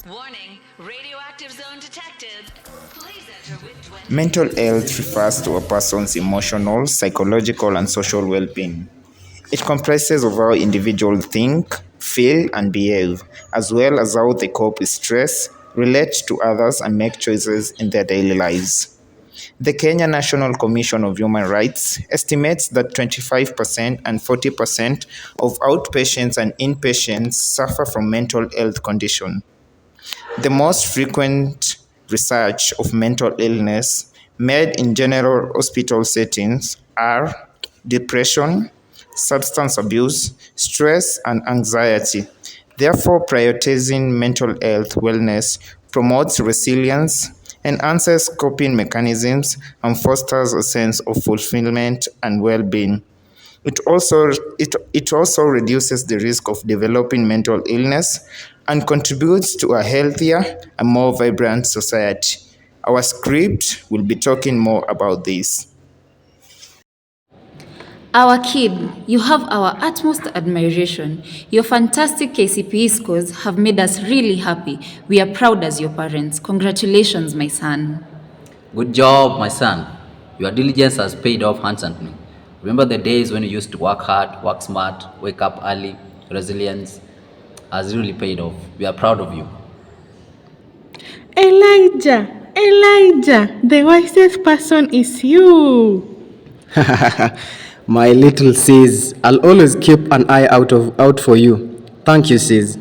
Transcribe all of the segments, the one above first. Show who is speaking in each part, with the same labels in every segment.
Speaker 1: Warning, radioactive zone detected. Please enter with 20.
Speaker 2: Mental health refers to a person's emotional, psychological, and social well being. It comprises of how individuals think, feel, and behave, as well as how they cope with stress, relate to others, and make choices in their daily lives. The Kenya National Commission of Human Rights estimates that 25% and 40% of outpatients and inpatients suffer from mental health conditions. The most frequent research of mental illness made in general hospital settings are depression, substance abuse, stress, and anxiety. Therefore, prioritizing mental health wellness promotes resilience, enhances coping mechanisms, and fosters a sense of fulfillment and well being. It also reduces the risk of developing mental illness and contributes to a healthier and more vibrant society. Our script will be talking more about this.
Speaker 3: Our kid, you have our utmost admiration. Your fantastic KCPE scores have made us really happy. We are proud as your parents. Congratulations, my son.
Speaker 4: Good job, my son. Your diligence has paid off handsomely. Remember the days when you used to work hard, work smart, wake up early. Resilience has really paid off. We are proud of you.
Speaker 5: Elijah, the wisest person is you.
Speaker 6: My little sis, I'll always keep an eye out for you. Thank you, sis.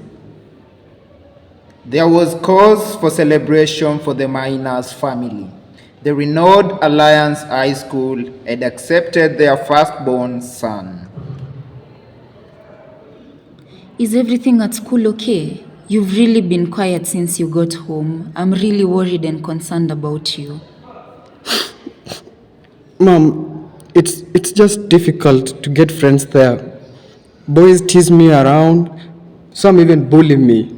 Speaker 2: There was cause for celebration for the Miners family. The renowned Alliance High School had accepted their firstborn son.
Speaker 3: Is everything at school okay? You've really been quiet since you got home. I'm really worried and concerned about you.
Speaker 6: Mom, it's just difficult to get friends there. Boys tease me around, some even bully me.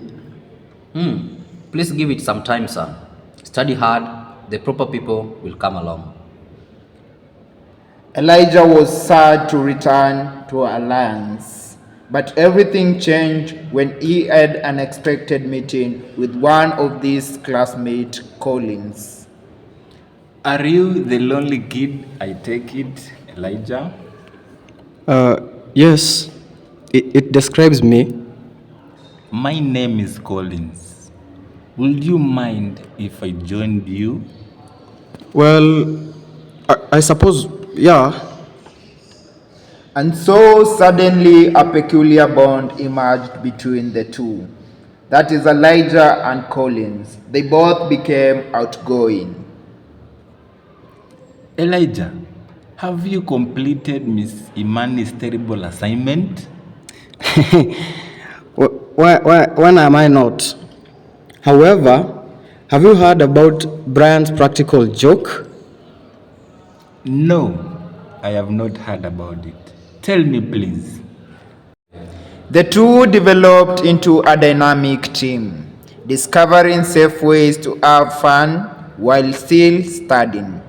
Speaker 4: Please give it some time, son. Study hard. The proper people will come along.
Speaker 2: Elijah was sad to return to Alliance, but everything changed when he had an unexpected meeting with one of his classmates, Collins.
Speaker 7: Are you the lonely kid, I take it, Elijah?
Speaker 6: Yes, it describes me.
Speaker 7: My name is Collins. Would you mind if I joined you?
Speaker 6: Well, I suppose, yeah.
Speaker 2: And so suddenly a peculiar bond emerged between the two. That is Elijah and Collins. They both became outgoing.
Speaker 7: Elijah, have you completed Miss Imani's terrible assignment?
Speaker 6: When am I not? However, have you heard about Brian's practical joke?
Speaker 7: No, I have not heard about it. Tell me, please.
Speaker 2: The two developed into a dynamic team, discovering safe ways to have fun while still studying.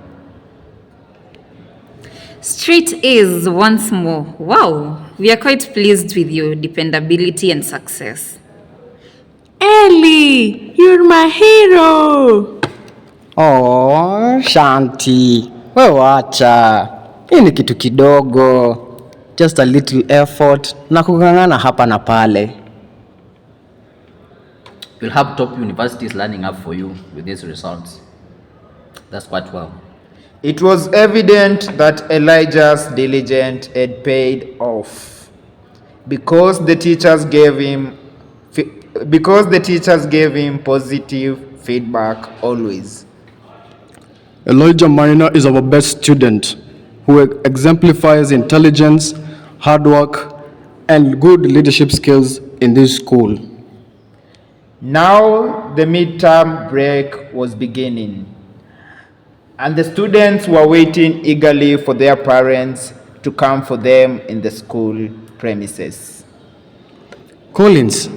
Speaker 3: Straight A's once more. Wow, we are quite pleased with your dependability and success.
Speaker 5: Ellie, you're my hero.
Speaker 6: Oh, Shanti, we wacha. Hii ni kitu kidogo. Just a little effort na kung'ang'ana hapa na pale.
Speaker 4: We'll have top universities lining up for you with these results. That's quite well.
Speaker 2: It was evident that Elijah's diligence had paid off because the teachers gave him positive feedback always.
Speaker 6: Elijah Minor is our best student who exemplifies intelligence, hard work, and good leadership skills in this school.
Speaker 2: Now the midterm break was beginning, and the students were waiting eagerly for their parents to come for them in the school premises.
Speaker 6: Collins,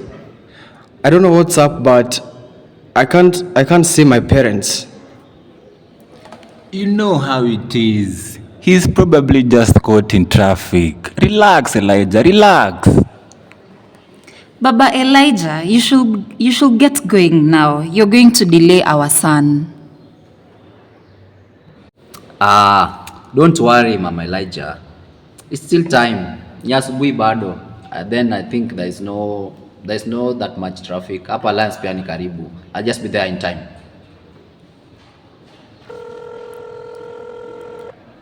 Speaker 6: I don't know what's up, but I can't see my parents.
Speaker 7: You know how it is. He's probably just caught in traffic. Relax, Elijah, relax.
Speaker 3: Baba Elijah, you should get going now. You're going to delay our son.
Speaker 4: Don't worry, Mama Elijah. It's still time. Ni asubuhi bado. Then I think there's no that much traffic. Hapa Lance pia ni karibu. I'll just be there in time.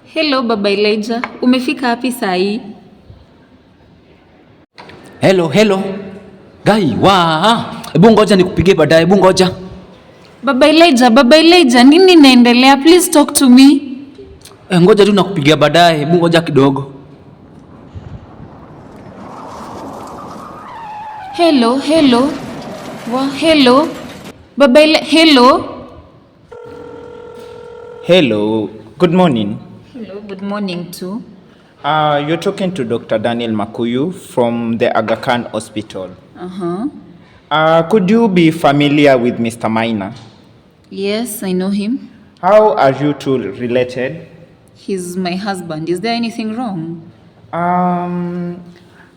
Speaker 3: Hello, Baba Elijah. Umefika wapi saa hii?
Speaker 4: Hello. Gai, hebu ngoja nikupigie baadaye, hebu ngoja.
Speaker 3: Baba Elijah, nini inaendelea? Please talk to me.
Speaker 4: Ngoja tu nakupigia baadaye, hebu ngoja kidogo.
Speaker 3: Hello. Hello.
Speaker 2: Hello, good morning.
Speaker 3: Hello, good morning too.
Speaker 2: You're talking to Dr. Daniel Makuyu from the Aga Khan Hospital. Could you be familiar with Mr. Maina?
Speaker 3: Yes, I know him.
Speaker 2: How are you two related?
Speaker 3: He's my husband. Is there anything wrong?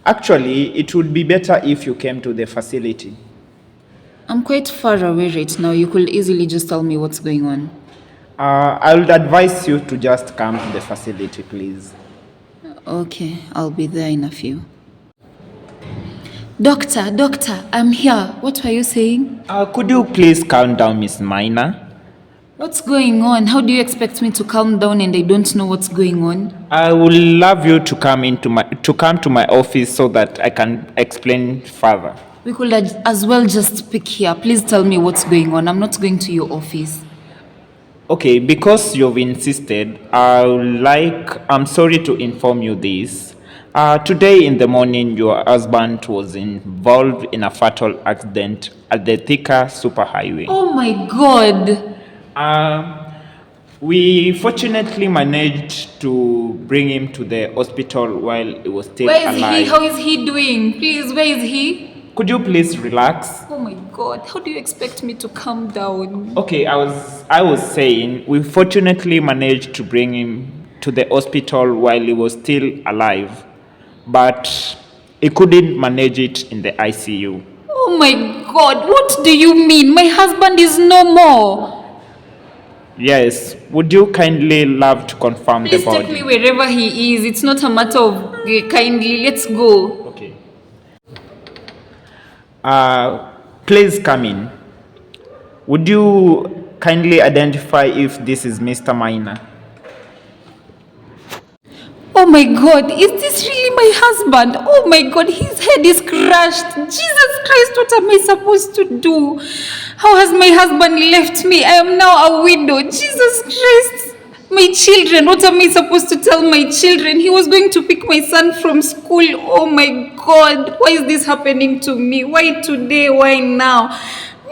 Speaker 2: Actually, it would be better if you came to the facility.
Speaker 3: I'm quite far away right now. You could easily just tell me what's going on.
Speaker 2: I would advise you to just come to the facility, please.
Speaker 3: Okay, I'll be there in a few. Doctor, I'm here. What were you saying?
Speaker 2: Could you please calm down, Miss Maina?
Speaker 3: What's going on? How do you expect me to calm down and I don't know what's going on?
Speaker 2: I would love you to come to my office so that I can explain further.
Speaker 3: We could as well just speak here. Please tell me what's going on. I'm not going to your office.
Speaker 2: Okay, because you've insisted, I'm sorry to inform you this. Today in the morning, your husband was involved in a fatal accident at the Thika Superhighway.
Speaker 3: Oh my God!
Speaker 2: We fortunately managed to bring him to the hospital while he was still alive.
Speaker 3: Where is he? How is he doing? Please, where is he?
Speaker 2: Could you please relax?
Speaker 3: Oh my God, how do you expect me to calm down?
Speaker 2: Okay, I was saying we fortunately managed to bring him to the hospital while he was still alive, but he couldn't manage it in the ICU.
Speaker 3: Oh my God, what do you mean? My husband is no more.
Speaker 2: Yes, would you kindly love to confirm
Speaker 3: Please
Speaker 2: the body?
Speaker 3: take me wherever he is. It's not a matter of kindly. Let's go.
Speaker 2: Okay. Please come in. Would you kindly identify if this is Mr. Maina?
Speaker 3: Oh my God, is this really my husband? Oh my God, his head is crushed. Jesus Christ, what am I supposed to do? How has my husband left me? I am now a widow. Jesus Christ. My children, what am I supposed to tell my children? He was going to pick my son from school. Oh my God, why is this happening to me? Why today? Why now?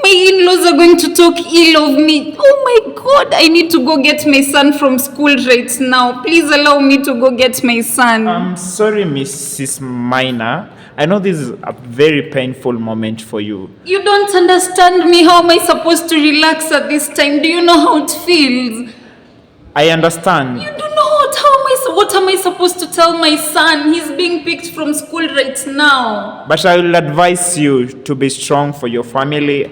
Speaker 3: My in-laws are going to talk ill of me. Oh my God, I need to go get my son from school right now. Please allow me to go get my son.
Speaker 2: I'm sorry, Mrs. Maina. I know this is a very painful moment for you.
Speaker 3: You don't understand me. How am I supposed to relax at this time? Do you know how it feels?
Speaker 2: I understand.
Speaker 3: You do not. What am I supposed to tell my son? He's being picked from school right now.
Speaker 2: But I will advise you to be strong for your family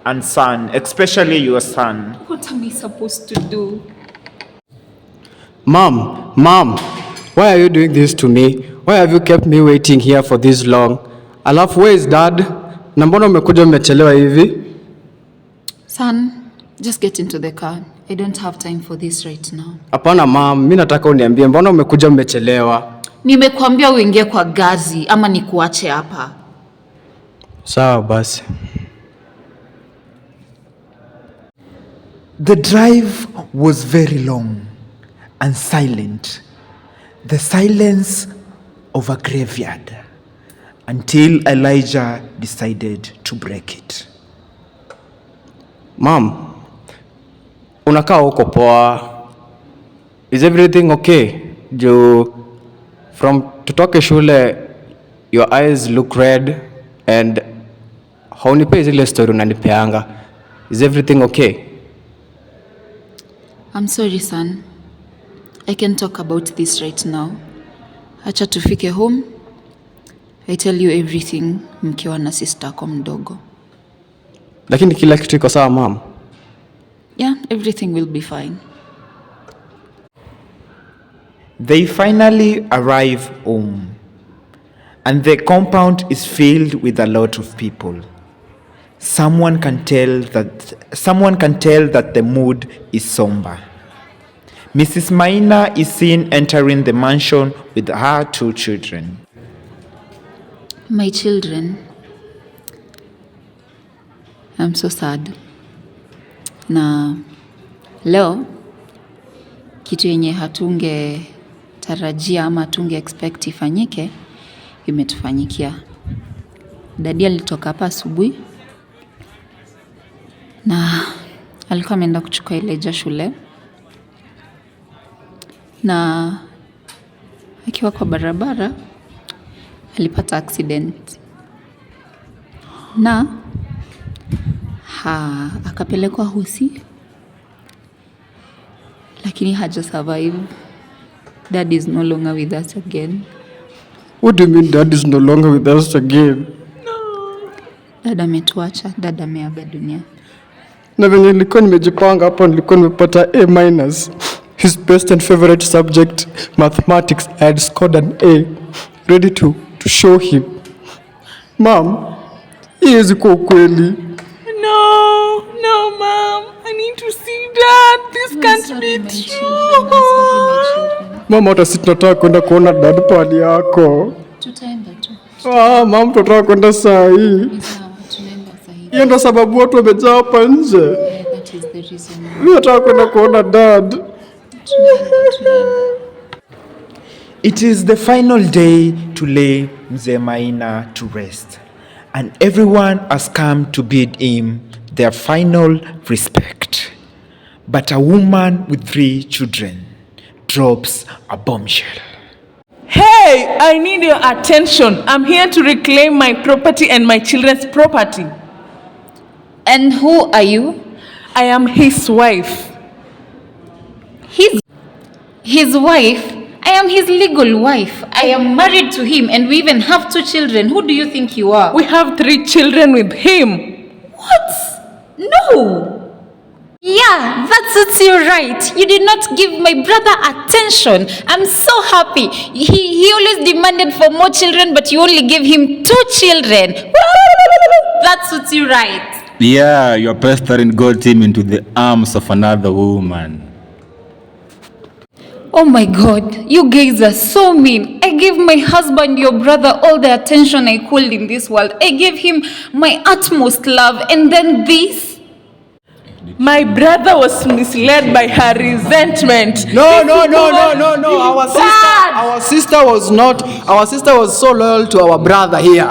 Speaker 2: and son, especially your son.
Speaker 3: What am I supposed to do?
Speaker 6: Mom, why are you doing this to me? Why have you kept me waiting here for this long? Alafu, where is dad? Na mbona umekuja umechelewa hivi?
Speaker 3: Son, just get into the car. I don't have time for this right now.
Speaker 6: Hapana mom, mimi nataka uniambie mbona umekuja umechelewa?
Speaker 3: Nimekuambia uingie kwa gazi ama nikuache hapa.
Speaker 6: Sawa basi.
Speaker 2: The drive was very long and silent. The silence of a graveyard until Elijah decided to break it.
Speaker 6: Mom, unakaa huko poa. Is everything okay? From tutoke shule, your eyes look red and haunipe zile story unanipeanga. Is everything okay?
Speaker 3: I'm sorry, son. I can talk about this right now. Acha tufike home. I tell you everything mkiwa na sister yako mdogo.
Speaker 6: Lakini kila kitu iko sawa mom.
Speaker 3: Yeah, everything will be fine.
Speaker 2: They finally arrive home, and the compound is filled with a lot of people. Someone can tell that the mood is somber. Mrs. Maina is seen entering the mansion with her 2 children.
Speaker 3: My children, I'm so sad. Na leo kitu yenye hatunge tarajia ama hatunge expect ifanyike imetufanyikia. Dadi alitoka hapa asubuhi na alikuwa ameenda kuchukua Elijah shule, na akiwa kwa barabara alipata accident na akapelekwa hosi, lakini haja survive. Dad is no longer with us again.
Speaker 6: What do you mean dad is no longer with us again?
Speaker 3: Dad ametuacha, dad ameaga dunia.
Speaker 6: Na venye nilikuwa nimejipanga hapo, nilikuwa nimepata A-. His best and favorite subject, mathematics, I had scored an A, ready to show him. Mom, hii kuwa ukweli.
Speaker 5: No, Mom. I need to see Dad. This can't be true.
Speaker 6: Mama, hata sisi tunataka kwenda kuona dad pali yako.
Speaker 3: Tutaenda tu.
Speaker 6: Mom, tunataka kwenda saa hii.
Speaker 3: Tunaenda sahihi.
Speaker 6: Hiyo ndo sababu watu wamejaa hapa nje.
Speaker 3: That is the reason.
Speaker 6: Mimi nataka kwenda kuona dad.
Speaker 2: It is the final day to lay Mzee Maina to rest, and everyone has come to bid him their final respect. But a woman with 3 children drops a bombshell.
Speaker 5: Hey, I need your attention. I'm here to reclaim my property and my children's property.
Speaker 3: And who are you?
Speaker 5: I am his wife.
Speaker 3: His wife? I am his legal wife. I am married to him and we even have 2 children. Who do you think you are?
Speaker 5: We have 3 children with him.
Speaker 3: What? No. Yeah, that suits you right. You did not give my brother attention. I'm so happy. He always demanded for more children, but you only gave him 2 children. That suits you right.
Speaker 7: Yeah, your pestering got him into the arms of another woman.
Speaker 3: Oh my God, you guys are so mean. I gave my husband, your brother, all the attention I could in this world. I gave him my utmost love, and then this?
Speaker 5: My brother was misled by her resentment.
Speaker 6: No. Our sister was so loyal to our brother here.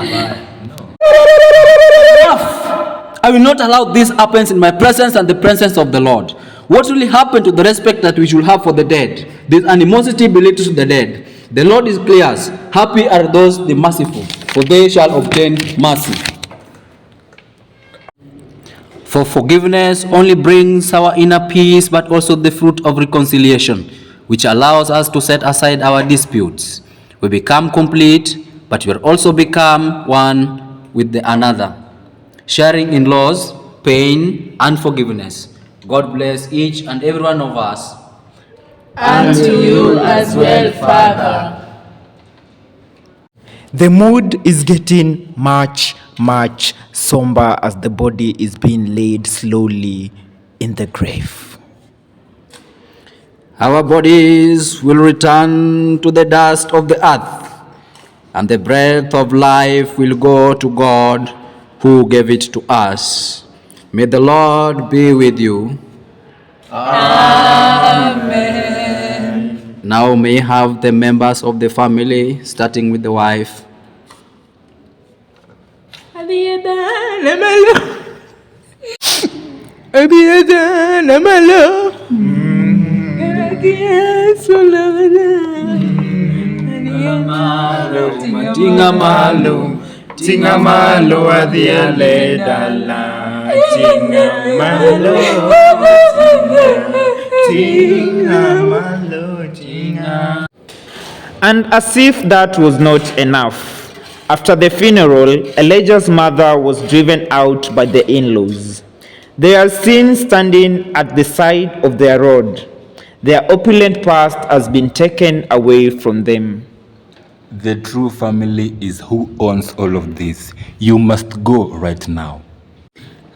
Speaker 4: I will not allow this happens in my presence and the presence of the Lord. What will happen to the respect that we should have for the dead? This animosity related to the dead. The Lord is clear. Happy are those the merciful, for they shall obtain mercy. For forgiveness only brings our inner peace, but also the fruit of reconciliation, which allows us to set aside our disputes. We become complete, but we will also become one with the another, sharing in loss, pain, and forgiveness. God bless each and every one of us.
Speaker 5: And to you as well, Father.
Speaker 2: The mood is getting much somber as the body is being laid slowly in the grave.
Speaker 4: Our bodies will return to the dust of the earth, and the breath of life will go to God who gave it to us. May the Lord be with you. Amen. Now may have the members of the family, starting with the wife.
Speaker 2: Tingamalo adhiale dala, tingamalo. And as if that was not enough, After the funeral, Elijah's mother was driven out by the in-laws. They are seen standing at the side of their road. Their opulent past has been taken away from them.
Speaker 7: The true family is who owns all of this. You must go right now.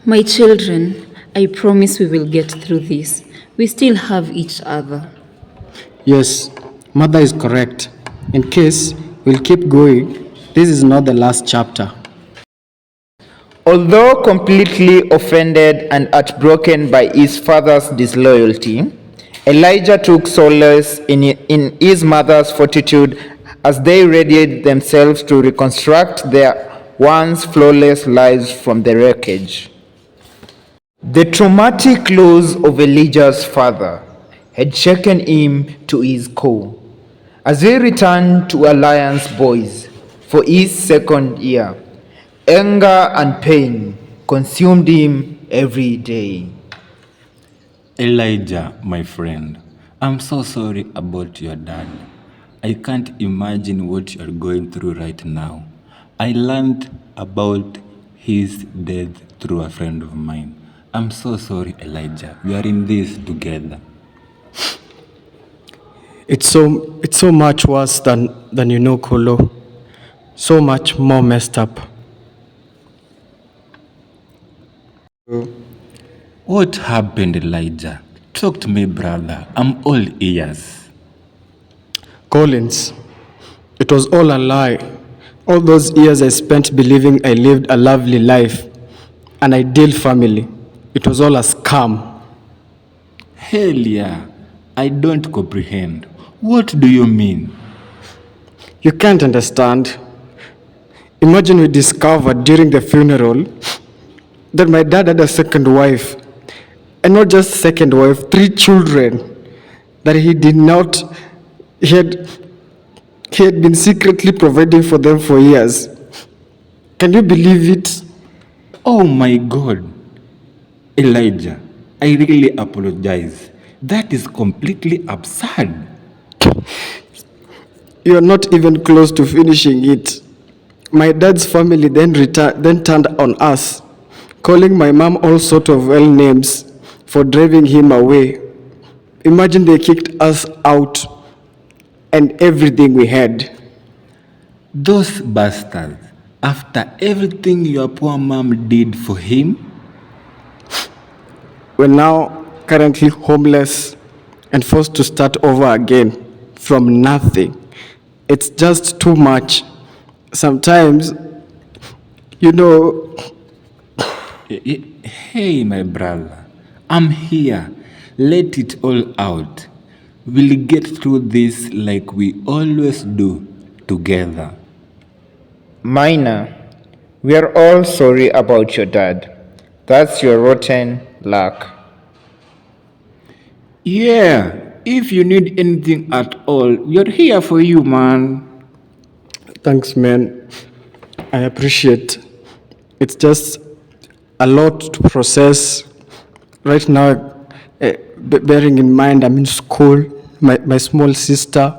Speaker 3: My children, I promise we will get through this. We still have each other.
Speaker 6: Yes, mother is correct. In case we'll keep going, this is not the last chapter.
Speaker 2: Although completely offended and heartbroken by his father's disloyalty, Elijah took solace in his mother's fortitude as they readied themselves to reconstruct their once flawless lives from the wreckage. The traumatic loss of Elijah's father had shaken him to his core. As he returned to Alliance Boys for his second year, anger and pain consumed him every day.
Speaker 7: Elijah, my friend, I'm so sorry about your dad. I can't imagine what you're going through right now. I learned about his death through a friend of mine. I'm so sorry, Elijah. We are in this together.
Speaker 6: It's so much worse than you know, Kolo. So much more messed up.
Speaker 7: What happened, Elijah? Talk to me, brother. I'm all ears.
Speaker 6: Collins, it was all a lie. All those years I spent believing I lived a lovely life, an ideal family. It was all a scam.
Speaker 7: Hell yeah. I don't comprehend. What do you mean?
Speaker 6: You can't understand. Imagine we discovered during the funeral that my dad had a second wife. And not just second wife, 3 children that he had been secretly providing for them for years. Can you believe it?
Speaker 7: Oh my God. Elijah, I really apologize. That is completely absurd.
Speaker 6: You are not even close to finishing it. My dad's family then turned on us, calling my mom all sort of well names for driving him away. Imagine they kicked us out and everything we had.
Speaker 7: Those bastards, after everything your poor mom did for him?
Speaker 6: We're now currently homeless and forced to start over again from nothing. It's just too much. Sometimes, you know.
Speaker 7: Hey, my brother, I'm here. Let it all out. We'll get through this like we always do, together.
Speaker 2: Minor, we are all sorry about your dad. That's your rotten luck.
Speaker 7: Yeah, if you need anything at all, we're here for you, man.
Speaker 6: Thanks, man. I appreciate. It's just a lot to process. Right now, bearing in mind I'm in school, my small sister,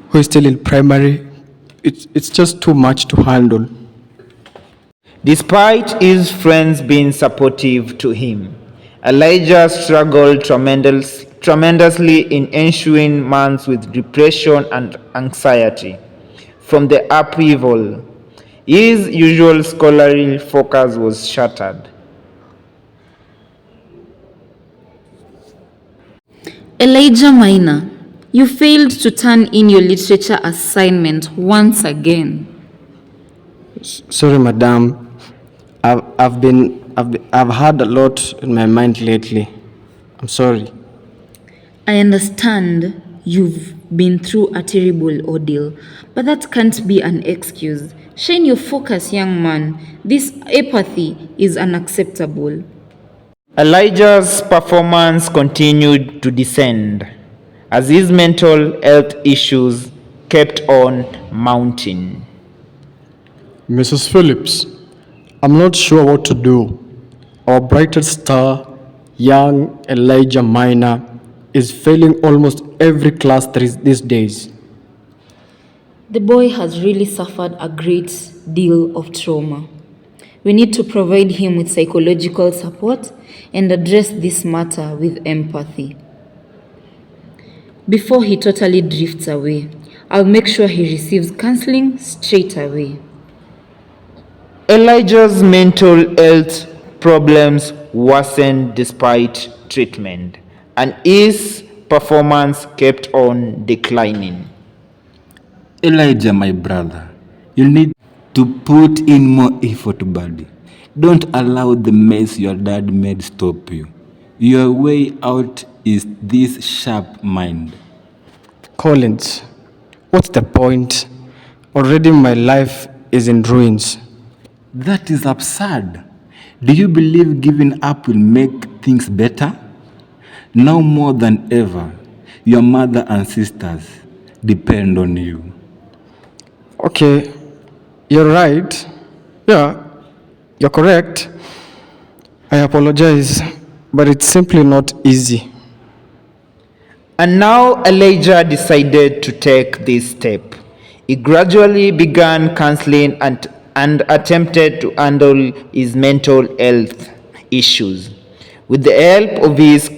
Speaker 6: who is still in primary, it's just too much to handle.
Speaker 2: Despite his friends being supportive to him, Elijah struggled tremendously in ensuing months with depression and anxiety from the upheaval. His usual scholarly focus was shattered.
Speaker 3: Elijah Minor, you failed to turn in your literature assignment once again.
Speaker 6: Sorry, madam. I've had a lot in my mind lately. I'm sorry.
Speaker 3: I understand you've been through a terrible ordeal, but that can't be an excuse. Shine your focus, young man. This apathy is unacceptable.
Speaker 2: Elijah's performance continued to descend as his mental health issues kept on mounting.
Speaker 6: Mrs. Phillips, I'm not sure what to do. Our brightest star, young Elijah Minor, is failing almost every class these days.
Speaker 3: The boy has really suffered a great deal of trauma. We need to provide him with psychological support and address this matter with empathy. Before he totally drifts away, I'll make sure he receives counseling straight away.
Speaker 2: Elijah's mental health problems worsened despite treatment, and his performance kept on declining.
Speaker 7: Elijah, my brother, you need to put in more effort, buddy. Don't allow the mess your dad made stop you. Your way out is this sharp mind.
Speaker 6: Collins, what's the point? Already my life is in ruins.
Speaker 7: That is absurd. Do you believe giving up will make things better? Now more than ever, your mother and sisters depend on you.
Speaker 6: Okay, you're right. Yeah, you're correct. I apologize, but it's simply not easy.
Speaker 2: And now Elijah decided to take this step. He gradually began counseling and attempted to handle his mental health issues with the help of his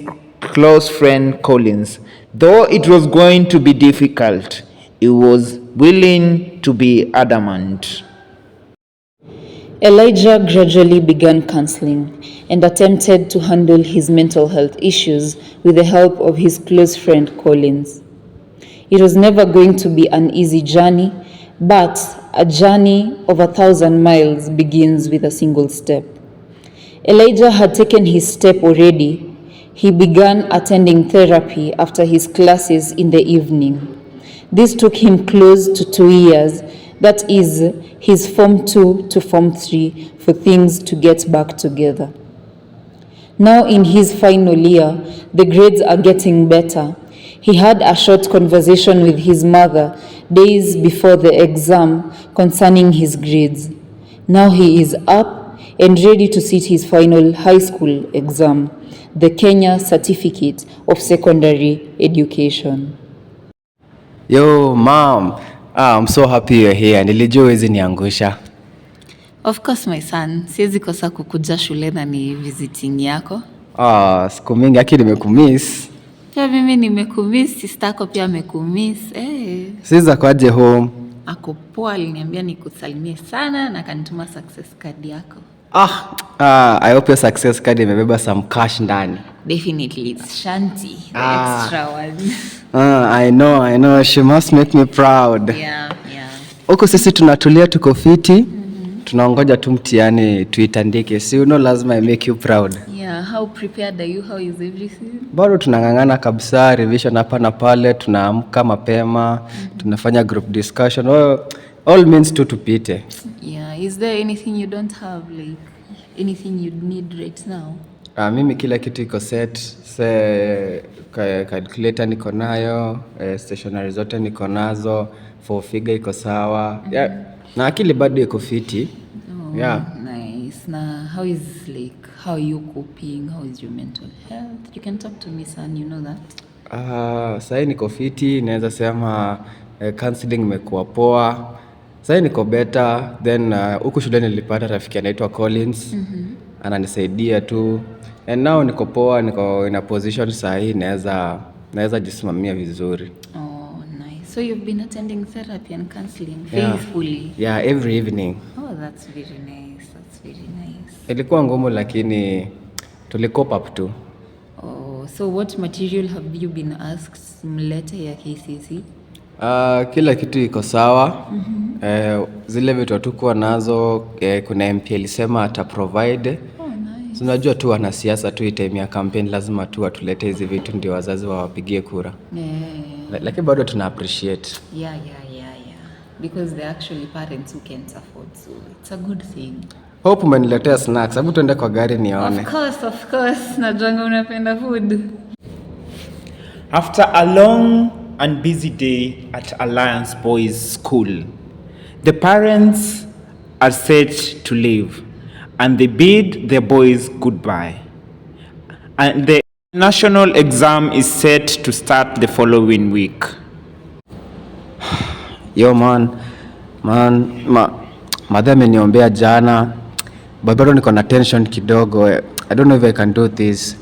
Speaker 2: close friend Collins. Though it was going to be difficult, he was willing to be adamant.
Speaker 3: Elijah gradually began counseling and attempted to handle his mental health issues with the help of his close friend Collins. It was never going to be an easy journey, but a journey of 1,000 miles begins with a single step. Elijah had taken his step already. He began attending therapy after his classes in the evening. This took him close to 2 years, that is, his Form 2 to Form 3, for things to get back together. Now in his final year, the grades are getting better. He had a short conversation with his mother days before the exam concerning his grades. Now he is up and ready to sit his final high school exam, the Kenya Certificate of Secondary Education.
Speaker 8: Yo, mom. I'm so happy you're here. Nilijua huwezi niangusha.
Speaker 9: Of course my son. Siwezi kosa kukuja shule na ni visiting yako.
Speaker 8: Siku mingi haki nimekumiss.
Speaker 9: Pia mimi nimekumiss, sister yako pia amekumiss.
Speaker 8: Siza kwaje home?
Speaker 9: Ako poa, aliniambia nikusalimie sana na kanituma success card yako.
Speaker 8: I hope your success card imebeba some cash ndani.
Speaker 9: Definitely it's Shanti, the extra one.
Speaker 8: I know. She must make me proud.
Speaker 9: Yeah.
Speaker 8: Huko sisi tunatulia tuko fiti. Tunaongoja tu mtihani tuitandike. Si you know lazima I make you proud.
Speaker 9: Yeah, how prepared are you? How is everything?
Speaker 8: Bado tunang'ang'ana kabisa, revision hapa na pale, tunaamka mapema, tunafanya group discussion. All means to tupite.
Speaker 9: Yeah, is there anything you don't have, like anything you need right now?
Speaker 8: Mimi kila kitu iko set. Calculator niko nayo, stationery zote niko nazo, for figure iko sawa. Yeah. Na akili bado iko fiti. Yeah.
Speaker 9: Nice. Now, how are you coping? How is your mental health? You can talk to me, son, you know that.
Speaker 8: Sasa niko fiti, naweza sema counseling imekuwa poa. Sasa niko better. Then huku shuleni nilipata rafiki anaitwa Collins. Ananisaidia tu. And now niko poa, niko in a position sahi naweza jisimamia vizuri.
Speaker 9: Oh, nice. So you've been attending therapy and counseling faithfully?
Speaker 8: Yeah, every evening.
Speaker 9: Oh, that's very nice.
Speaker 8: Ilikuwa ngumu lakini tulicope up tu.
Speaker 9: Oh, so what material have you been asked mlete ya KCC?
Speaker 8: Kila kitu iko sawa. Zile vitu hatukuwa nazo, kuna MP alisema ata provide.
Speaker 9: Oh, nice.
Speaker 8: Unajua tu wanasiasa tu time ya campaign lazima tu watulete hizi vitu ndio wazazi wawapigie kura. Lakini bado tuna appreciate.
Speaker 9: Yeah. Because they're actually parents who can't afford, so it's a good thing.
Speaker 8: Hope umeniletea snacks. Hebu tuende kwa gari nione.
Speaker 9: Of course. Najua unapenda food.
Speaker 2: After a long and busy day at Alliance Boys School, the parents are set to leave and they bid their boys goodbye. And the national exam is set to start the following week.
Speaker 8: Yo man, Madhe ameniombea jana, but bado niko na tension kidogo. I don't know if I can do this.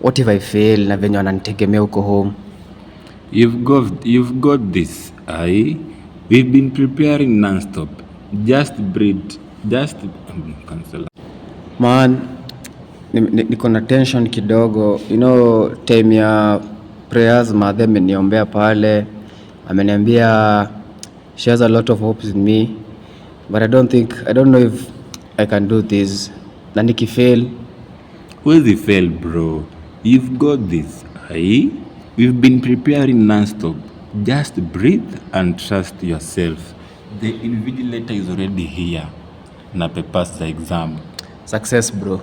Speaker 8: What if I fail na venye wananitegemea huko home?
Speaker 7: You've got this. We've been preparing non-stop. Just breathe. Cancel.
Speaker 8: Man, niko na tension kidogo. You know, time ya prayers madhe ameniombea pale. Ameniambia she has a lot of hopes in me. But I don't know if I can do this. Na nikifail,
Speaker 7: Huwezi fail, bro. You've got this. We've been preparing non-stop. Just breathe and trust yourself. The invigilator is already here. Na papers the exam.
Speaker 8: success bro.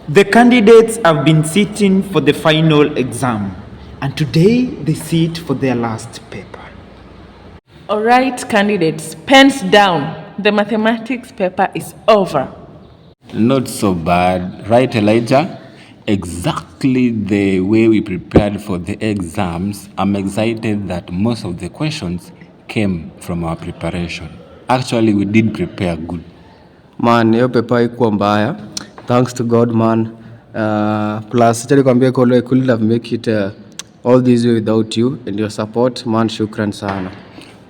Speaker 2: The candidates have been sitting for the final exam, and today they sit for their last paper.
Speaker 5: All right, candidates, pens down. The mathematics paper is over.
Speaker 7: Not so bad, right, Elijah? Exactly the way we prepared for the exams. I'm excited that most of the questions came from our preparation. Actually, we did prepare good.
Speaker 8: Man, hiyo pepa ikuwa mbaya. Thanks to God, man. Plus, chali kwambia kolo, I couldn't have make it all this way without you and your support. Man, shukran sana.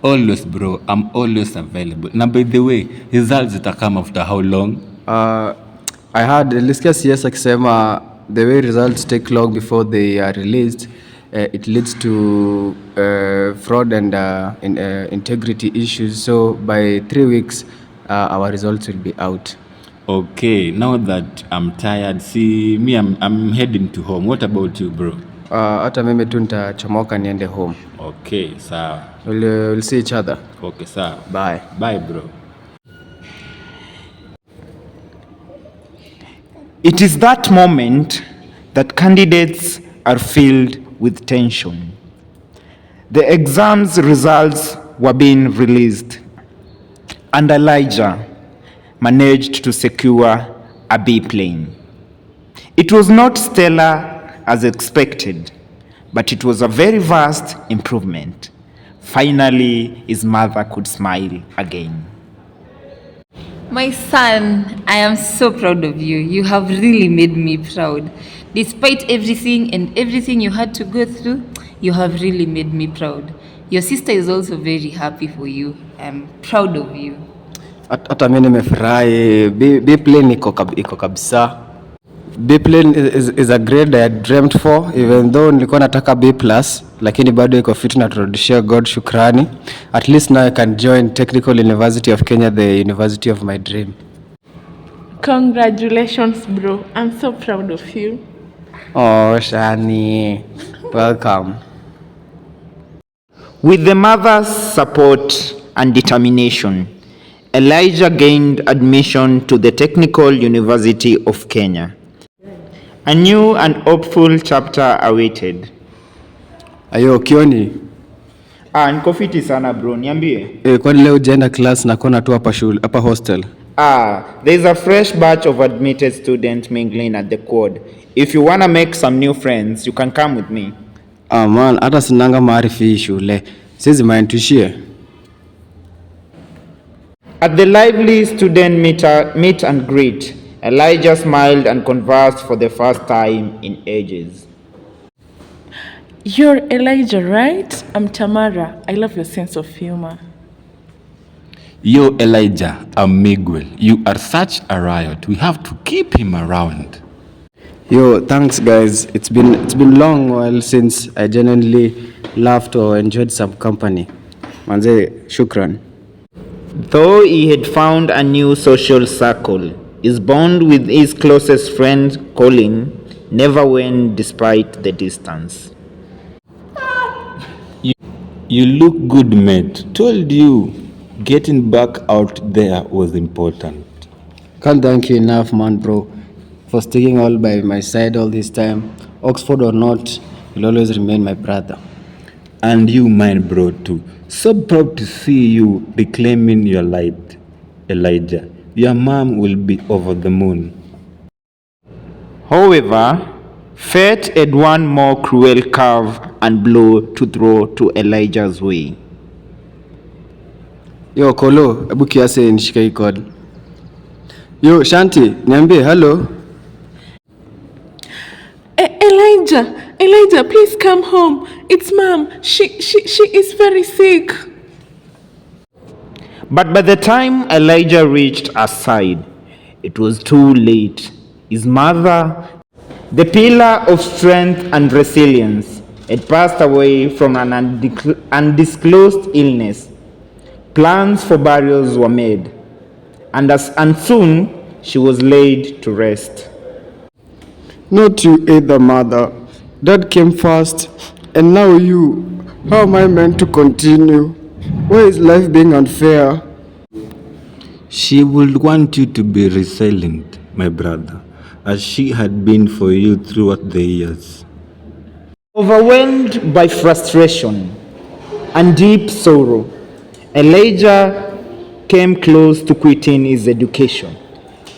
Speaker 7: Always, bro. I'm always available. Now, by the way, results come after how long?
Speaker 8: I heard, nilisikia CS akisema the way results take long before they are released, it leads to fraud and integrity issues. So by 3 weeks, our results will be out.
Speaker 7: Okay, now that I'm tired, see me, I'm heading to home. What about you, bro?
Speaker 8: Hata mimi tu nitachomoka niende home.
Speaker 7: Okay, sawa.
Speaker 8: We'll see each other.
Speaker 7: Okay, sawa.
Speaker 8: Bye.
Speaker 7: Bye, bro.
Speaker 2: It is that moment that candidates are filled with tension. The exam's results were being released, and Elijah managed to secure a B plane. It was not stellar as expected, but it was a very vast improvement. Finally, his mother could smile again.
Speaker 3: My son, I am so proud of you. You have really made me proud. Despite everything and everything you had to go through, you have really made me proud. Your sister is also very happy for you. I'm proud of you.
Speaker 8: Hata mimi nimefurahi. B plane iko kabisa. B plane is a grade I had dreamt for, even though nilikuwa nataka B+, lakini bado iko fit na turudishia God shukrani. At least now I can join Technical University of Kenya, the university of my dream.
Speaker 5: Congratulations, bro. I'm so proud of you.
Speaker 8: Oh, Shani. Welcome.
Speaker 2: With the mother's support and determination, Elijah gained admission to the Technical University of Kenya. A new and hopeful chapter awaited.
Speaker 8: Ayo, Kioni.
Speaker 2: Niko fiti sana bro, niambie.
Speaker 8: Kwani leo hujaenda class na kona tu hapa hostel?
Speaker 2: There's a fresh batch of admitted students mingling at the quad. If you wanna make some new friends, you can come with me.
Speaker 8: Man, hata sinanga maarifi shule. Sizi mind tuishie.
Speaker 2: At the lively student meet and greet, Elijah smiled and conversed for the first time in ages.
Speaker 5: You're Elijah, right? I'm Tamara. I love your sense of humor.
Speaker 7: Yo, Elijah, I'm Miguel. You are such a riot. We have to keep him around.
Speaker 8: Yo, thanks guys. It's been long while since I genuinely laughed or enjoyed some company. Manze, shukran.
Speaker 2: Though he had found a new social circle, his bond with his closest friend, Colin, never went despite the distance.
Speaker 7: You look good, mate. Told you, getting back out there was important.
Speaker 8: Can't thank you enough, man, bro, for sticking all by my side all this time. Oxford or not, you'll always remain my brother.
Speaker 7: And you, mine, bro, too. So proud to see you reclaiming your light, Elijah. Your mom will be over the moon.
Speaker 2: However, fate had one more cruel curve and blow to throw to Elijah's way.
Speaker 8: Yo Kolo, hebu kiasi nishike hii code. Yo Shanti, niambie hello.
Speaker 5: Elijah, please come home. It's mom. She is very sick.
Speaker 2: But by the time Elijah reached her side, it was too late. His mother, the pillar of strength and resilience, had passed away from an undisclosed illness. Plans for burials were made, and soon she was laid to rest.
Speaker 6: Not you either, mother. Dad came first, and now you. How am I meant to continue? Why is life being unfair?
Speaker 7: She would want you to be resilient, my brother, as she had been for you throughout the years.
Speaker 2: Overwhelmed by frustration and deep sorrow, Elijah came close to quitting his education,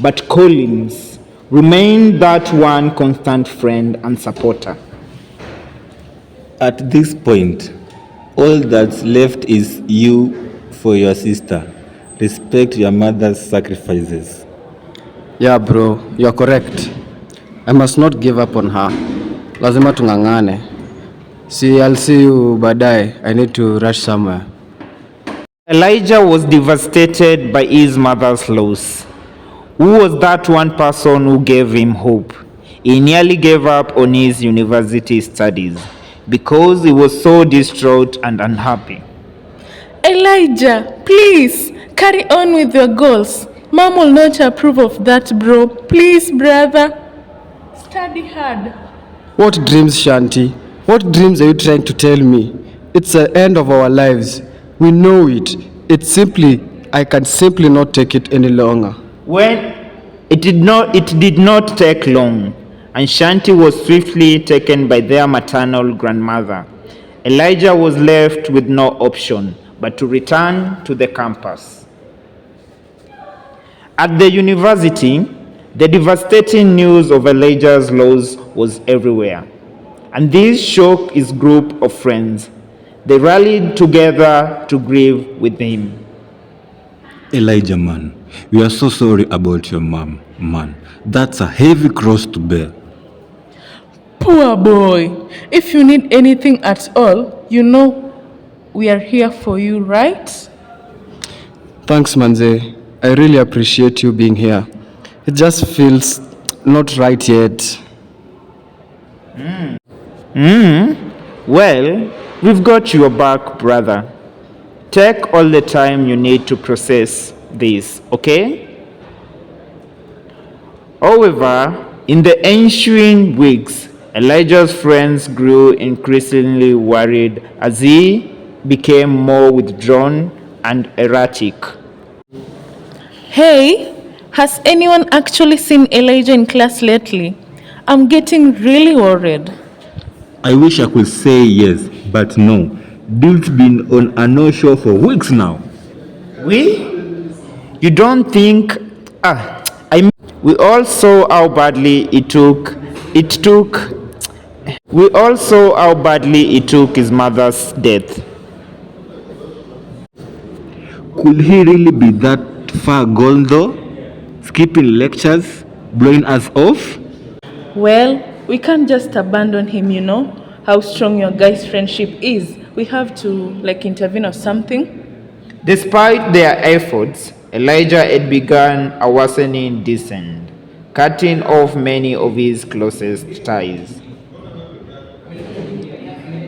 Speaker 2: but Collins remained that one constant friend and supporter.
Speaker 7: At this point, all that's left is you for your sister. Respect your mother's sacrifices.
Speaker 8: Yeah bro, you are correct. I must not give up on her. Lazima tungangane. See, I'll see you baadaye. I need to rush somewhere.
Speaker 2: Elijah was devastated by his mother's loss. Who was that one person who gave him hope? He nearly gave up on his university studies because he was so distraught and unhappy.
Speaker 5: Elijah, please carry on with your goals. Mom will not approve of that, bro. Please, brother. Study hard.
Speaker 6: What dreams, Shanti? What dreams are you trying to tell me? It's the end of our lives. We know it. I can simply not take it any longer.
Speaker 2: When it did not take long, and Shanti was swiftly taken by their maternal grandmother. Elijah was left with no option but to return to the campus. At the university, the devastating news of Elijah's loss was everywhere, and this shocked his group of friends. They rallied together to grieve with him.
Speaker 7: Elijah, man, we are so sorry about your mom, man. That's a heavy cross to bear.
Speaker 5: Poor boy. If you need anything at all, you know we are here for you, right?
Speaker 6: Thanks, Manze. I really appreciate you being here. It just feels not right yet.
Speaker 2: Well, we've got your back, brother. Take all the time you need to process this, okay? However, in the ensuing weeks, Elijah's friends grew increasingly worried as he became more withdrawn and erratic.
Speaker 5: Hey, has anyone actually seen Elijah in class lately? I'm getting really worried.
Speaker 7: I wish I could say yes, but no. Dude's been on a no-show for weeks now.
Speaker 2: You don't think... we all saw how badly we all saw how badly it took his mother's death.
Speaker 7: Could he really be that far gone though? Skipping lectures, blowing us off?
Speaker 5: Well, we can't just abandon him, you know how strong your guys' friendship is. We have to intervene or something.
Speaker 2: Despite their efforts, Elijah had begun a worsening descent, cutting off many of his closest ties.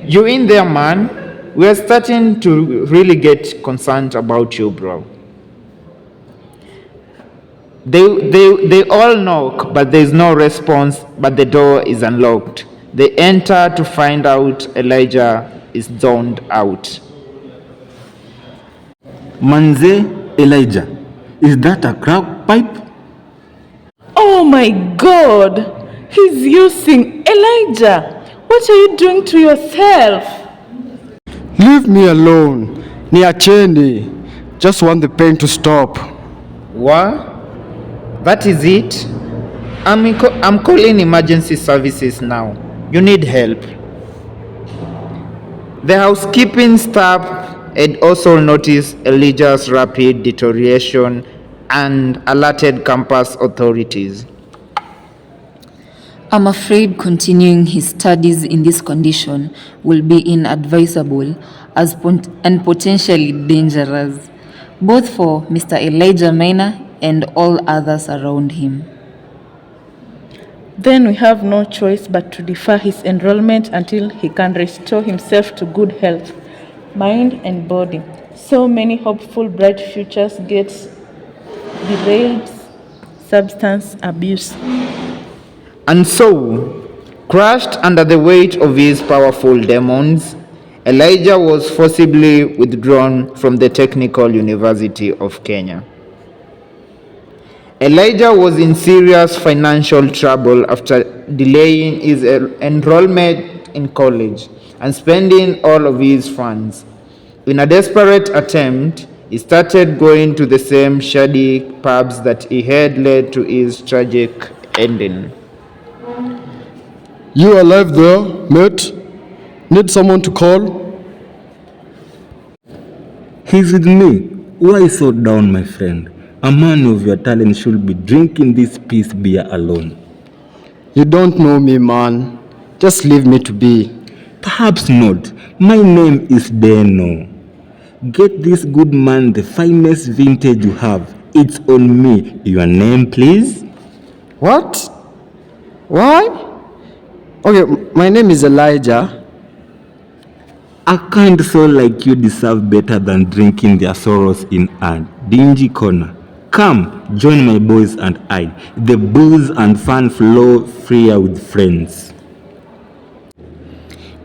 Speaker 2: You in there, man? We are starting to really get concerned about you, bro. They all knock, but there's no response, but the door is unlocked. They enter to find out Elijah is zoned out.
Speaker 7: Manze, Elijah, is that a crack pipe?
Speaker 5: Oh my God! He's using Elijah! What are you doing to yourself?
Speaker 6: Leave me alone. Niacheni. Just want the pain to stop.
Speaker 2: What? That is it? I'm calling emergency services now. You need help. The housekeeping staff had also noticed Elijah's rapid deterioration and alerted campus authorities.
Speaker 9: I'm afraid continuing his studies in this condition will be inadvisable and potentially dangerous, both for Mr. Elijah Maina and all others around him.
Speaker 5: Then we have no choice but to defer his enrollment until he can restore himself to good health, mind and body. So many hopeful, bright futures get derailed, substance abuse.
Speaker 2: And so, crushed under the weight of his powerful demons, Elijah was forcibly withdrawn from the Technical University of Kenya. Elijah was in serious financial trouble after delaying his enrollment in college and spending all of his funds. In a desperate attempt, he started going to the same shady pubs that he had led to his tragic ending.
Speaker 6: You alive there, mate? Need someone to call?
Speaker 7: He's with me. Why so down, my friend? A man of your talent should be drinking this peace beer alone.
Speaker 6: You don't know me, man. Just leave me to be.
Speaker 7: Perhaps not. My name is Deno. Get this good man the finest vintage you have. It's on me. Your name, please?
Speaker 6: What? Why? Okay, my name is Elijah.
Speaker 7: A kind soul like you deserve better than drinking their sorrows in a dingy corner. Come, join my boys and I. The booze and fun flow freer with friends.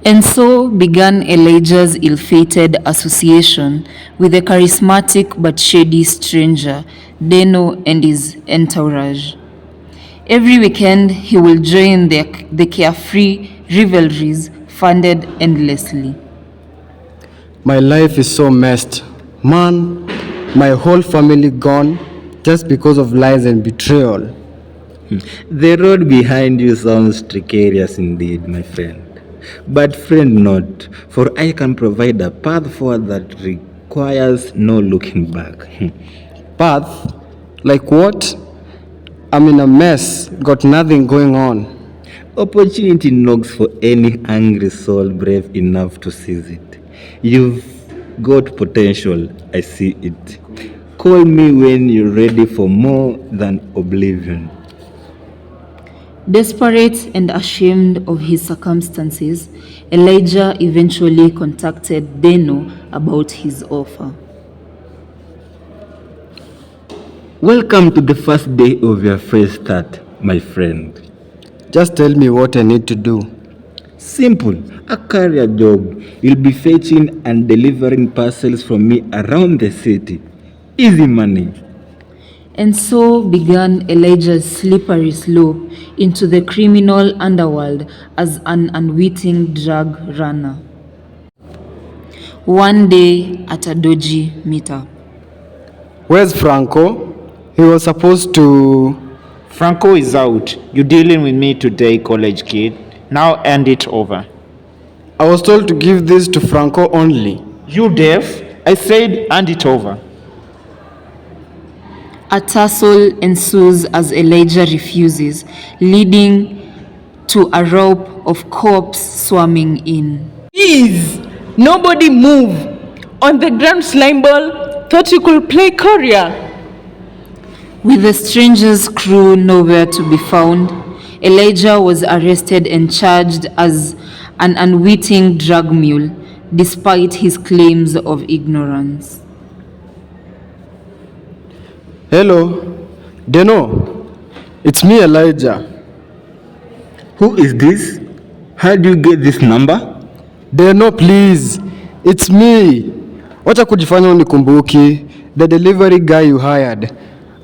Speaker 9: And so began Elijah's ill-fated association with the charismatic but shady stranger, Deno, and his entourage. Every weekend, he will join the carefree revelries funded endlessly.
Speaker 6: My life is so messed. Man, my whole family gone just because of lies and betrayal.
Speaker 7: The road behind you sounds precarious indeed, my friend. But friend not, for I can provide a path forward that requires no looking back.
Speaker 6: Path? Like what? I'm in a mess, got nothing going on.
Speaker 7: Opportunity knocks for any angry soul brave enough to seize it. You've got potential, I see it. Call me when you're ready for more than oblivion.
Speaker 9: Desperate and ashamed of his circumstances, Elijah eventually contacted Deno about his offer.
Speaker 7: Welcome to the first day of your fresh start, my friend.
Speaker 6: Just tell me what I need to do.
Speaker 7: Simple, a career job. You'll be fetching and delivering parcels from me around the city. Easy money.
Speaker 9: And so began Elijah's slippery slope into the criminal underworld as an unwitting drug runner. One day at a dodgy meetup.
Speaker 6: Where's Franco? He was supposed to...
Speaker 2: Franco is out. You're dealing with me today, college kid. Now hand it over.
Speaker 6: I was told to give this to Franco only.
Speaker 2: You deaf? I said hand it over.
Speaker 9: A tussle ensues as Elijah refuses, leading to a rope of cops swarming in.
Speaker 5: Please, nobody move. On the ground, slime ball. Thought you could play courier.
Speaker 9: With the stranger's crew nowhere to be found, Elijah was arrested and charged as an unwitting drug mule, despite his claims of ignorance.
Speaker 6: Hello, Deno. It's me, Elijah.
Speaker 7: Who is this? How do you get this number?
Speaker 6: Deno, please. It's me. Wacha kujifanya unikumbuki. The delivery guy you hired.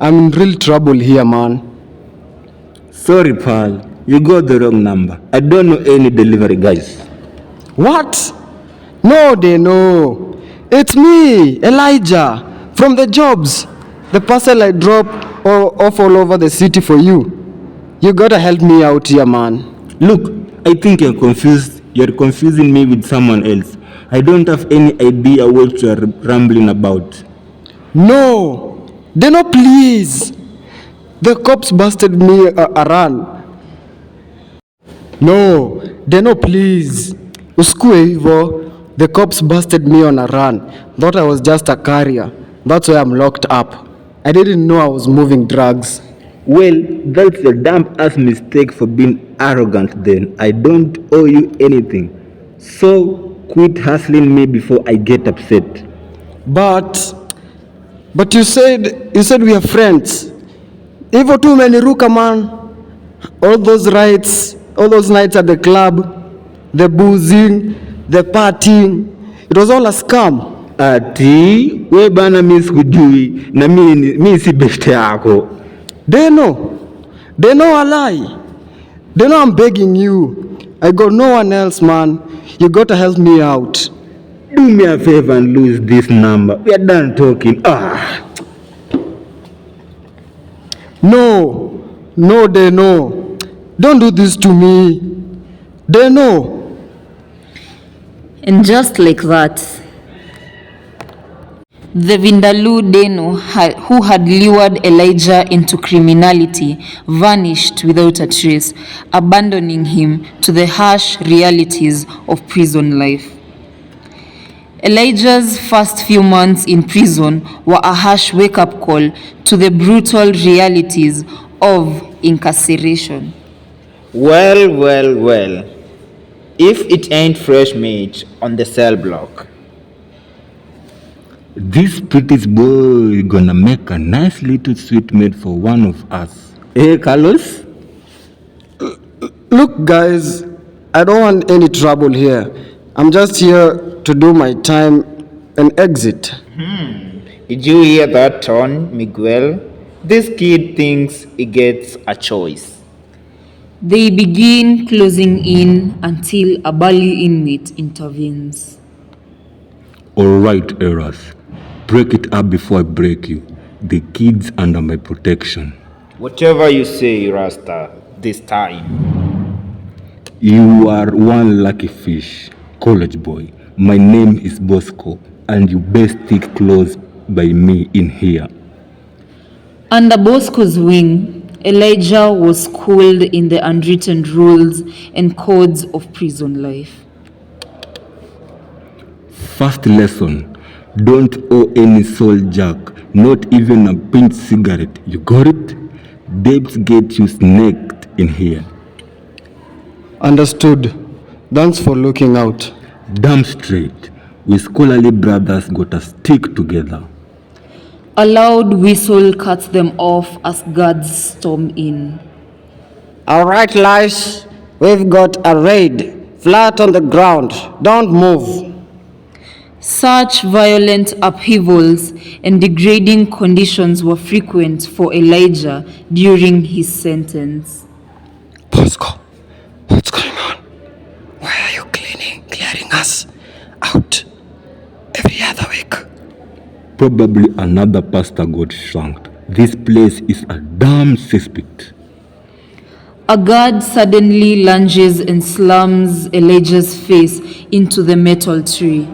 Speaker 6: I'm in real trouble here, man.
Speaker 7: Sorry, pal. You got the wrong number. I don't know any delivery guys.
Speaker 6: What? No, Deno. It's me, Elijah, from the jobs. The parcel I drop off all over the city for you. You gotta help me out here, man.
Speaker 7: Look, I think you're confused. You're confusing me with someone else. I don't have any idea what you are rambling about.
Speaker 6: No, Deno, please. The cops busted me around. No, Deno, please. Usikue hivyo. The cops busted me on a run. Thought I was just a carrier. That's why I'm locked up. I didn't know I was moving drugs.
Speaker 7: Well, that's a damn ass mistake for being arrogant then. I don't owe you anything. So quit hustling me before I get upset.
Speaker 6: But you said we are friends. Hivyo tu umeniruka man. All those rights, all those nights at the club, the boozing, the partying, it was all a scam.
Speaker 7: Ati, we bana mi sikujui na mi si beshte yako.
Speaker 6: Deno a lie. Deno, I'm begging you. I got no one else, man. You gotta help me out.
Speaker 7: Do me a favor and lose this number. We are done talking.
Speaker 6: No, Deno. Don't do this to me. Deno.
Speaker 9: And just like that, the Vindaloo Deno, who had lured Elijah into criminality, vanished without a trace, abandoning him to the harsh realities of prison life. Elijah's first few months in prison were a harsh wake-up call to the brutal realities of incarceration.
Speaker 2: Well. If it ain't fresh meat on the cell block.
Speaker 7: This pretty boy gonna make a nice little sweet meat for one of us. Hey, Carlos?
Speaker 6: Look, guys, I don't want any trouble here. I'm just here to do my time and exit.
Speaker 2: Did you hear that tone, Miguel? This kid thinks he gets a choice.
Speaker 9: They begin closing in until a burly inmate intervenes.
Speaker 7: Alright, Eras. Break it up before I break you. The kid's under my protection.
Speaker 2: Whatever you say, Rasta, this time.
Speaker 7: You are one lucky fish, college boy. My name is Bosco, and you best stick close by me in here.
Speaker 9: Under Bosco's wing, Elijah was schooled in the unwritten rules and codes of prison life.
Speaker 7: First lesson, don't owe any soul jack, not even a pink cigarette. You got it? Debts get you snaked in here.
Speaker 6: Understood. Thanks for looking out.
Speaker 7: Damn straight. We scholarly brothers gotta stick together.
Speaker 9: A loud whistle cuts them off as guards storm in.
Speaker 6: All right, guys, we've got a raid. Flat on the ground. Don't move.
Speaker 9: Such violent upheavals and degrading conditions were frequent for Elijah during his sentence.
Speaker 6: Bosco, what's going on? Why are you clearing us out every other week?
Speaker 7: Probably another pastor got shanked. This place is a damn cesspit.
Speaker 9: A guard suddenly lunges and slams Elijah's face into the metal tree.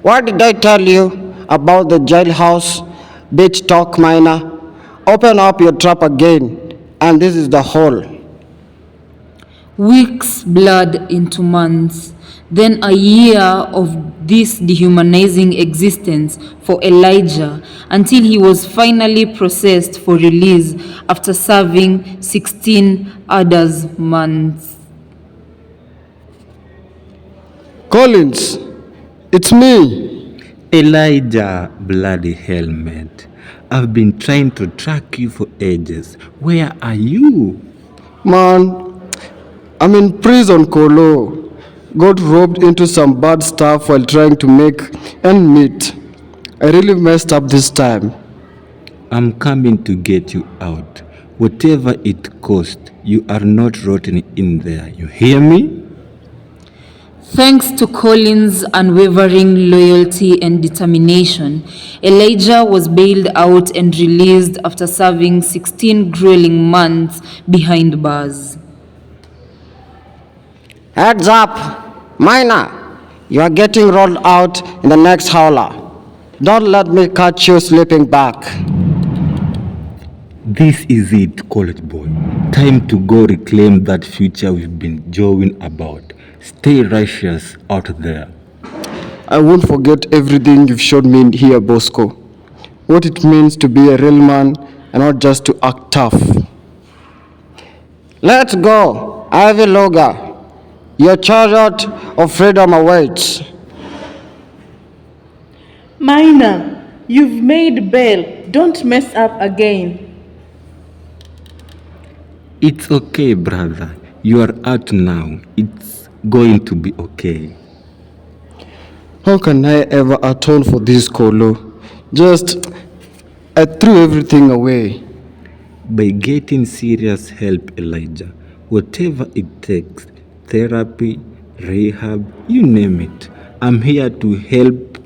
Speaker 6: What did I tell you about the jailhouse? Bitch talk, miner. Open up your trap again, and this is the hole.
Speaker 9: Weeks blurred into months, then a year of this dehumanizing existence for Elijah until he was finally processed for release after serving 16 others months.
Speaker 6: Collins, it's me.
Speaker 7: Elijah, bloody helmet. I've been trying to track you for ages. Where are you?
Speaker 6: Man, I'm in prison, Kolo. Got roped into some bad stuff while trying to make ends meet. I really messed up this time.
Speaker 7: I'm coming to get you out. Whatever it costs, you are not rotten in there. You hear me?
Speaker 9: Thanks to Colin's unwavering loyalty and determination, Elijah was bailed out and released after serving 16 grueling months behind bars.
Speaker 6: Heads up, miner.
Speaker 10: You are getting rolled out in the next howler. Don't let me catch you sleeping back.
Speaker 7: This is it, college boy. Time to go reclaim that future we've been jawing about. Stay righteous out there.
Speaker 6: I won't forget everything you've showed me here, Bosco. What it means to be a real man and not just to act tough.
Speaker 10: Let's go, Ivy Loga. Your chariot of freedom awaits.
Speaker 5: Minor, you've made bail. Don't mess up again.
Speaker 7: It's okay, brother. You are out now. It's going to be okay.
Speaker 6: How can I ever atone for this, Kolo? I threw everything away.
Speaker 7: By getting serious help, Elijah. Whatever it takes, therapy, rehab, you name it. I'm here to help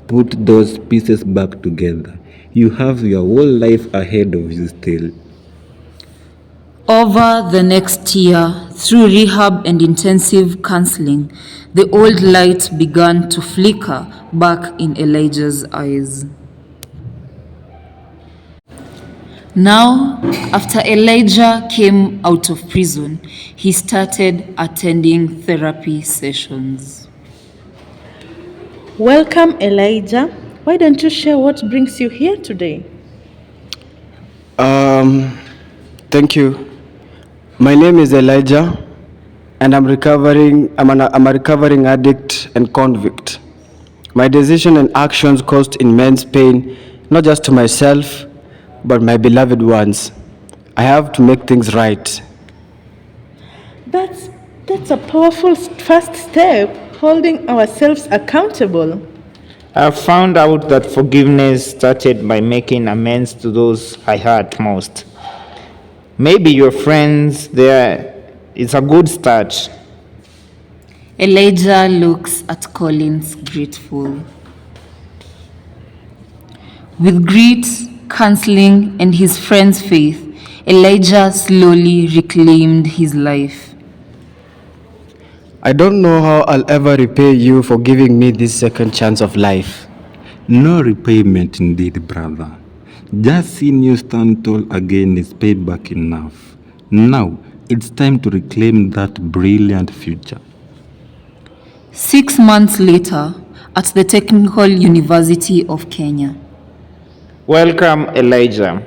Speaker 7: put those pieces back together. You have your whole life ahead of you still.
Speaker 9: Over the next year, through rehab and intensive counseling, the old light began to flicker back in Elijah's eyes. Now, after Elijah came out of prison, he started attending therapy sessions.
Speaker 5: Welcome, Elijah. Why don't you share what brings you here today?
Speaker 6: Thank you. My name is Elijah, and I'm a recovering addict and convict. My decision and actions caused immense pain, not just to myself, but my beloved ones. I have to make things right.
Speaker 5: That's a powerful first step, holding ourselves accountable.
Speaker 2: I found out that forgiveness started by making amends to those I hurt most. Maybe your friends there, it's a good start.
Speaker 9: Elijah looks at Collins grateful. With grit, counseling, and his friend's faith, Elijah slowly reclaimed his life.
Speaker 6: I don't know how I'll ever repay you for giving me this second chance of life.
Speaker 7: No repayment indeed, brother. Just seeing you stand tall again is payback enough. Now, it's time to reclaim that brilliant future.
Speaker 9: 6 months later, at the Technical University of Kenya.
Speaker 2: Welcome, Elijah.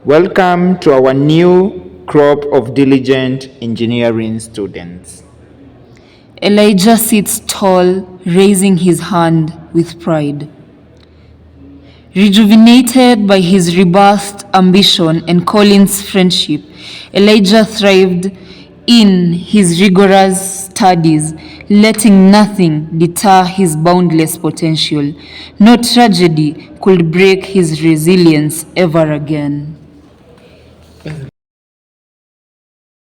Speaker 2: Welcome to our new crop of diligent engineering students.
Speaker 9: Elijah sits tall, raising his hand with pride. Rejuvenated by his rebirthed ambition and Collins' friendship, Elijah thrived in his rigorous studies, letting nothing deter his boundless potential. No tragedy could break his resilience ever again.